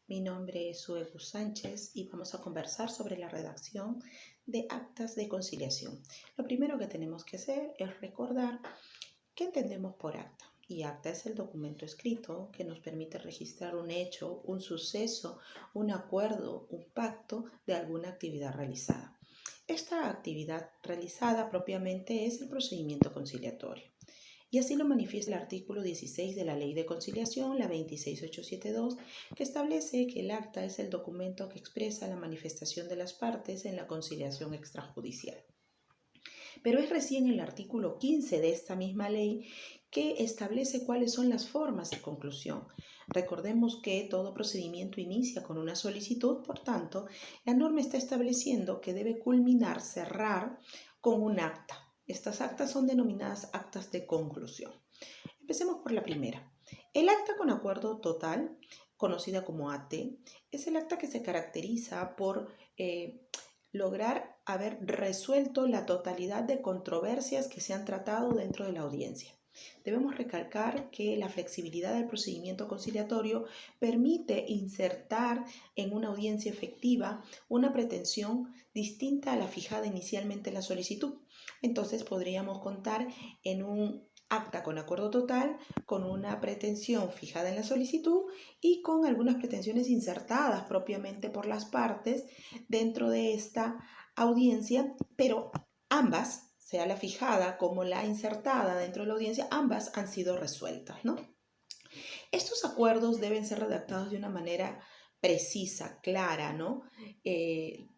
Mi nombre es Suegu Sánchez y vamos a conversar sobre la redacción de actas de conciliación. Lo primero que tenemos que hacer es recordar qué entendemos por acta. Y acta es el documento escrito que nos permite registrar un hecho, un suceso, un acuerdo, un pacto de alguna actividad realizada. Esta actividad realizada propiamente es el procedimiento conciliatorio. Y así lo manifiesta el artículo 16 de la Ley de Conciliación, la 26872, que establece que el acta es el documento que expresa la manifestación de las partes en la conciliación extrajudicial. Pero es recién el artículo 15 de esta misma ley que establece cuáles son las formas de conclusión. Recordemos que todo procedimiento inicia con una solicitud, por tanto, la norma está estableciendo que debe culminar, cerrar con un acta. Estas actas son denominadas actas de conclusión. Empecemos por la primera. El acta con acuerdo total, conocida como AT, es el acta que se caracteriza por lograr haber resuelto la totalidad de controversias que se han tratado dentro de la audiencia. Debemos recalcar que la flexibilidad del procedimiento conciliatorio permite insertar en una audiencia efectiva una pretensión distinta a la fijada inicialmente en la solicitud. Entonces podríamos contar en un acta con acuerdo total, con una pretensión fijada en la solicitud y con algunas pretensiones insertadas propiamente por las partes dentro de esta audiencia, pero ambas, sea la fijada como la insertada dentro de la audiencia, ambas han sido resueltas, ¿no? Estos acuerdos deben ser redactados de una manera precisa, clara, ¿no?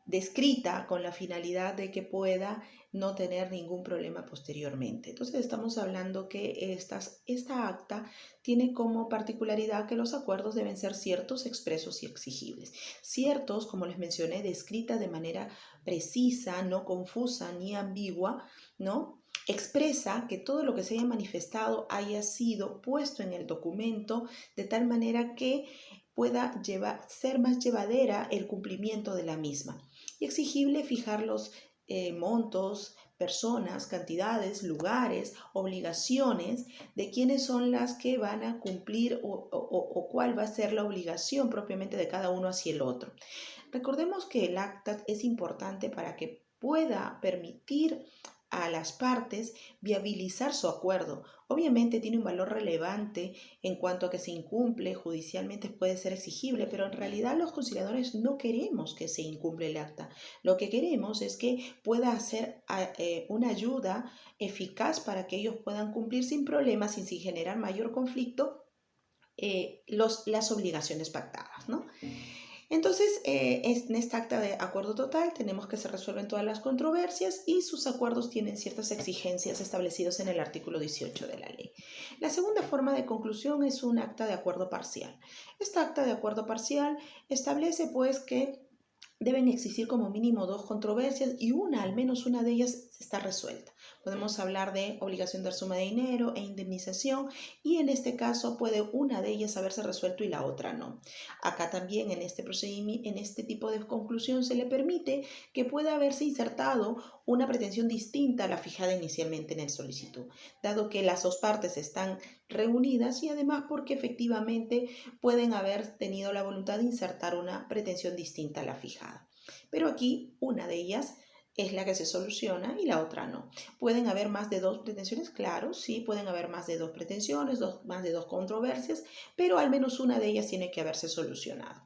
Descrita con la finalidad de que pueda no tener ningún problema posteriormente. Entonces estamos hablando que esta acta tiene como particularidad que los acuerdos deben ser ciertos, expresos y exigibles. Ciertos, como les mencioné, descrita de manera precisa, no confusa ni ambigua, ¿no? Expresa que todo lo que se haya manifestado haya sido puesto en el documento de tal manera que pueda ser más llevadera el cumplimiento de la misma. Y exigible fijar los montos, personas, cantidades, lugares, obligaciones de quiénes son las que van a cumplir o cuál va a ser la obligación propiamente de cada uno hacia el otro. Recordemos que el acta es importante para que pueda permitir a las partes viabilizar su acuerdo. Obviamente tiene un valor relevante en cuanto a que se incumple, judicialmente puede ser exigible, pero en realidad los conciliadores no queremos que se incumple el acta. Lo que queremos es que pueda hacer una ayuda eficaz para que ellos puedan cumplir sin problemas, sin generar mayor conflicto, las obligaciones pactadas, ¿no? Entonces, en esta acta de acuerdo total tenemos que se resuelven todas las controversias y sus acuerdos tienen ciertas exigencias establecidas en el artículo 18 de la ley. La segunda forma de conclusión es un acta de acuerdo parcial. Esta acta de acuerdo parcial establece pues que deben existir como mínimo dos controversias y al menos una de ellas está resuelta. Podemos hablar de obligación de suma de dinero e indemnización y en este caso puede una de ellas haberse resuelto y la otra no. Acá también en este procedimiento, en este tipo de conclusión se le permite que pueda haberse insertado una pretensión distinta a la fijada inicialmente en el solicitud, dado que las dos partes están reunidas y además porque efectivamente pueden haber tenido la voluntad de insertar una pretensión distinta a la fijada. Pero aquí una de ellas es la que se soluciona y la otra no. ¿Pueden haber más de dos pretensiones? Claro, sí, pueden haber más de dos pretensiones, más de dos controversias, pero al menos una de ellas tiene que haberse solucionado.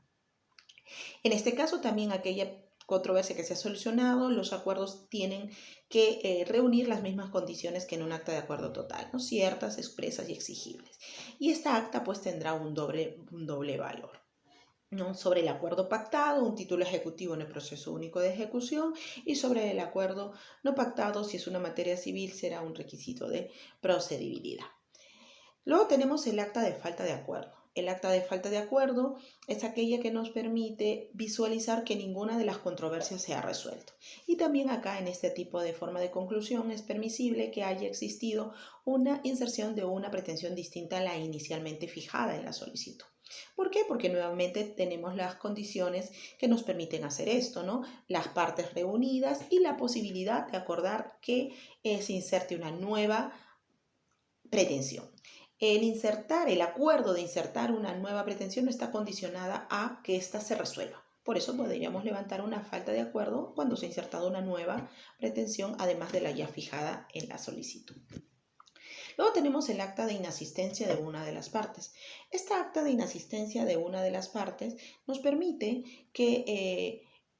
En este caso también aquella controversia que se ha solucionado, los acuerdos tienen que reunir las mismas condiciones que en un acta de acuerdo total, ¿no? Ciertas, expresas y exigibles. Y esta acta pues tendrá un doble valor, ¿no? Sobre el acuerdo pactado, un título ejecutivo en el proceso único de ejecución y sobre el acuerdo no pactado, si es una materia civil, será un requisito de procedibilidad. Luego tenemos el acta de falta de acuerdo. El acta de falta de acuerdo es aquella que nos permite visualizar que ninguna de las controversias se ha resuelto. Y también acá en este tipo de forma de conclusión es permisible que haya existido una inserción de una pretensión distinta a la inicialmente fijada en la solicitud. ¿Por qué? Porque nuevamente tenemos las condiciones que nos permiten hacer esto, ¿no? Las partes reunidas y la posibilidad de acordar que se inserte una nueva pretensión. el acuerdo de insertar una nueva pretensión no está condicionada a que ésta se resuelva. Por eso podríamos levantar una falta de acuerdo cuando se ha insertado una nueva pretensión, además de la ya fijada en la solicitud. Luego tenemos el acta de inasistencia de una de las partes. Esta acta de inasistencia de una de las partes nos permite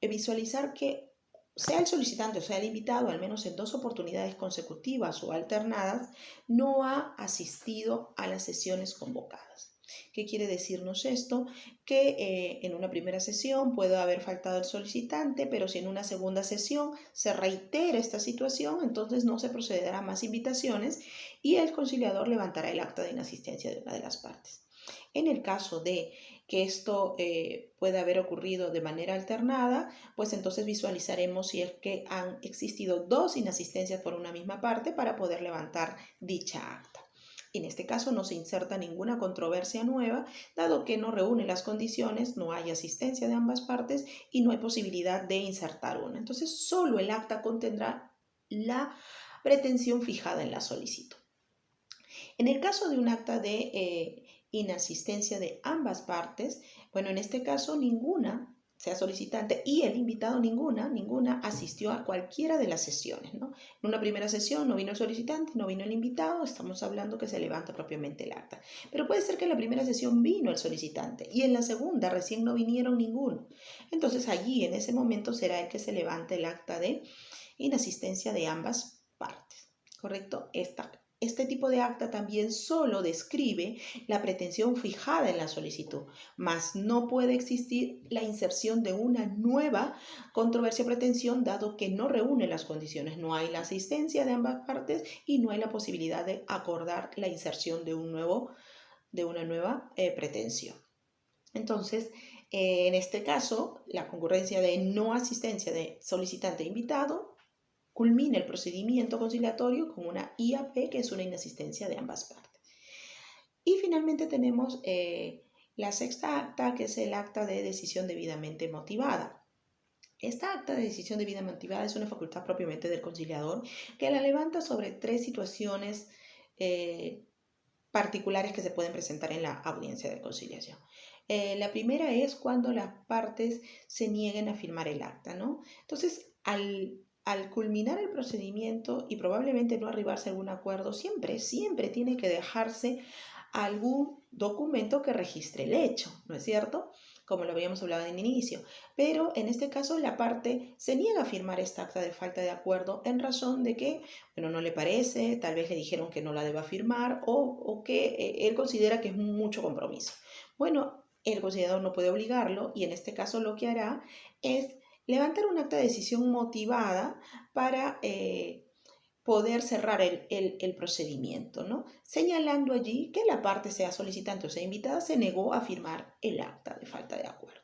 visualizar que sea el solicitante o sea el invitado, al menos en 2 oportunidades consecutivas o alternadas, no ha asistido a las sesiones convocadas. ¿Qué quiere decirnos esto? Que en una primera sesión puede haber faltado el solicitante, pero si en una segunda sesión se reitera esta situación, entonces no se procederá a más invitaciones y el conciliador levantará el acta de inasistencia de una de las partes. En el caso de que esto pueda haber ocurrido de manera alternada, pues entonces visualizaremos si es que han existido 2 inasistencias por una misma parte para poder levantar dicha acta. En este caso no se inserta ninguna controversia nueva, dado que no reúne las condiciones, no hay asistencia de ambas partes y no hay posibilidad de insertar una. Entonces solo el acta contendrá la pretensión fijada en la solicitud. En el caso de un acta de inasistencia de ambas partes, bueno, en este caso ninguna, sea solicitante y el invitado, ninguna asistió a cualquiera de las sesiones, ¿no? En una primera sesión no vino el solicitante, no vino el invitado, estamos hablando que se levanta propiamente el acta. Pero puede ser que en la primera sesión vino el solicitante y en la segunda recién no vinieron ninguno. Entonces allí, en ese momento, será el que se levante el acta de inasistencia de ambas partes, ¿correcto? Este tipo de acta también solo describe la pretensión fijada en la solicitud, mas no puede existir la inserción de una nueva controversia o pretensión, dado que no reúne las condiciones. No hay la asistencia de ambas partes y no hay la posibilidad de acordar la inserción de una nueva pretensión. Entonces, en este caso, la concurrencia de no asistencia de solicitante e invitado culmina el procedimiento conciliatorio con una IAP, que es una inasistencia de ambas partes. Y finalmente tenemos la sexta acta, que es el acta de decisión debidamente motivada. Esta acta de decisión debidamente motivada es una facultad propiamente del conciliador, que la levanta sobre 3 situaciones particulares que se pueden presentar en la audiencia de conciliación. La primera es cuando las partes se nieguen a firmar el acta, ¿no? Entonces, al culminar el procedimiento y probablemente no arribarse a algún acuerdo, siempre tiene que dejarse algún documento que registre el hecho, ¿no es cierto? Como lo habíamos hablado en el inicio. Pero en este caso la parte se niega a firmar esta acta de falta de acuerdo en razón de que, bueno, no le parece, tal vez le dijeron que no la deba firmar o que él considera que es mucho compromiso. Bueno, el conciliador no puede obligarlo y en este caso lo que hará es levantar un acta de decisión motivada para poder cerrar el procedimiento, ¿no? Señalando allí que la parte, sea solicitante o sea invitada, se negó a firmar el acta de falta de acuerdo.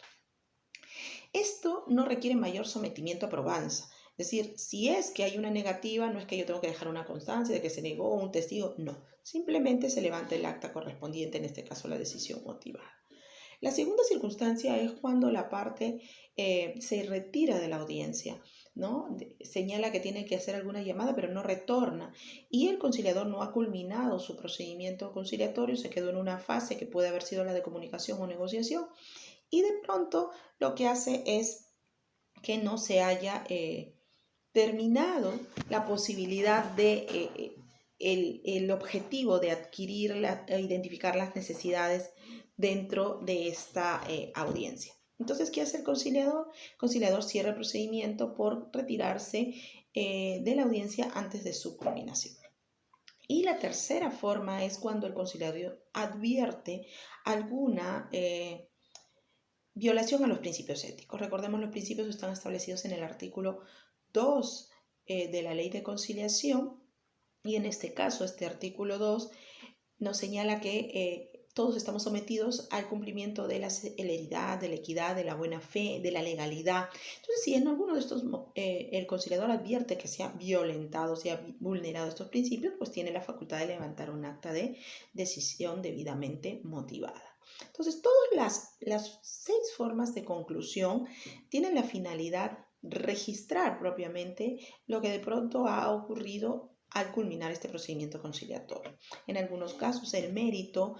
Esto no requiere mayor sometimiento a probanza. Es decir, si es que hay una negativa, no es que yo tengo que dejar una constancia de que se negó un testigo, no. Simplemente se levanta el acta correspondiente, en este caso la decisión motivada. La segunda circunstancia es cuando la parte se retira de la audiencia, ¿no? Señala que tiene que hacer alguna llamada, pero no retorna. Y el conciliador no ha culminado su procedimiento conciliatorio, se quedó en una fase que puede haber sido la de comunicación o negociación. Y de pronto lo que hace es que no se haya terminado la posibilidad de el objetivo de adquirir, identificar las necesidades dentro de esta audiencia. Entonces, ¿qué hace el conciliador? El conciliador cierra el procedimiento por retirarse de la audiencia antes de su culminación. Y la tercera forma es cuando el conciliador advierte alguna violación a los principios éticos. Recordemos, los principios están establecidos en el artículo 2 de la Ley de Conciliación y en este caso, este artículo 2 nos señala que todos estamos sometidos al cumplimiento de la celeridad, de la equidad, de la buena fe, de la legalidad. Entonces, si en alguno de estos el conciliador advierte que se ha violentado, se ha vulnerado estos principios, pues tiene la facultad de levantar un acta de decisión debidamente motivada. Entonces, todas las 6 formas de conclusión tienen la finalidad registrar propiamente lo que de pronto ha ocurrido al culminar este procedimiento conciliatorio. En algunos casos, el mérito,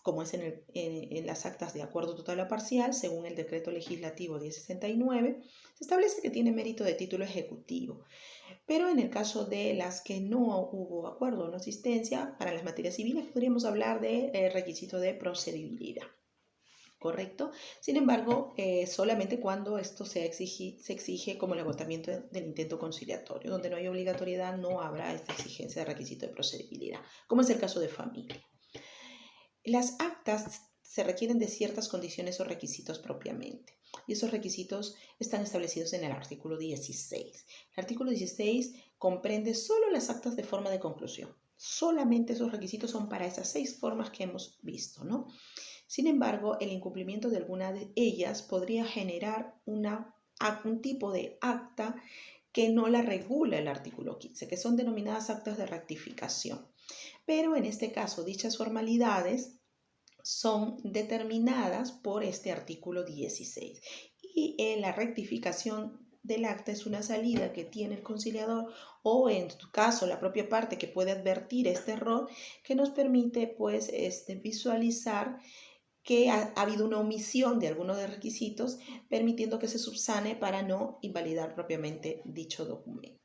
como es en las actas de acuerdo total o parcial, según el decreto legislativo 1069, se establece que tiene mérito de título ejecutivo. Pero en el caso de las que no hubo acuerdo o no asistencia, para las materias civiles podríamos hablar de requisito de procedibilidad. ¿Correcto? Sin embargo, solamente cuando esto se exige como el agotamiento del intento conciliatorio. Donde no hay obligatoriedad, no habrá esta exigencia de requisito de procedibilidad, como es el caso de familia. Las actas se requieren de ciertas condiciones o requisitos propiamente. Y esos requisitos están establecidos en el artículo 16. El artículo 16 comprende solo las actas de forma de conclusión. Solamente esos requisitos son para esas 6 formas que hemos visto, ¿no? Sin embargo, el incumplimiento de alguna de ellas podría generar un tipo de acta que no la regula el artículo 15, que son denominadas actas de rectificación. Pero en este caso, dichas formalidades son determinadas por este artículo 16. Y la rectificación del acta es una salida que tiene el conciliador o en tu caso la propia parte que puede advertir este error que nos permite pues visualizar que ha habido una omisión de algunos de los requisitos, permitiendo que se subsane para no invalidar propiamente dicho documento.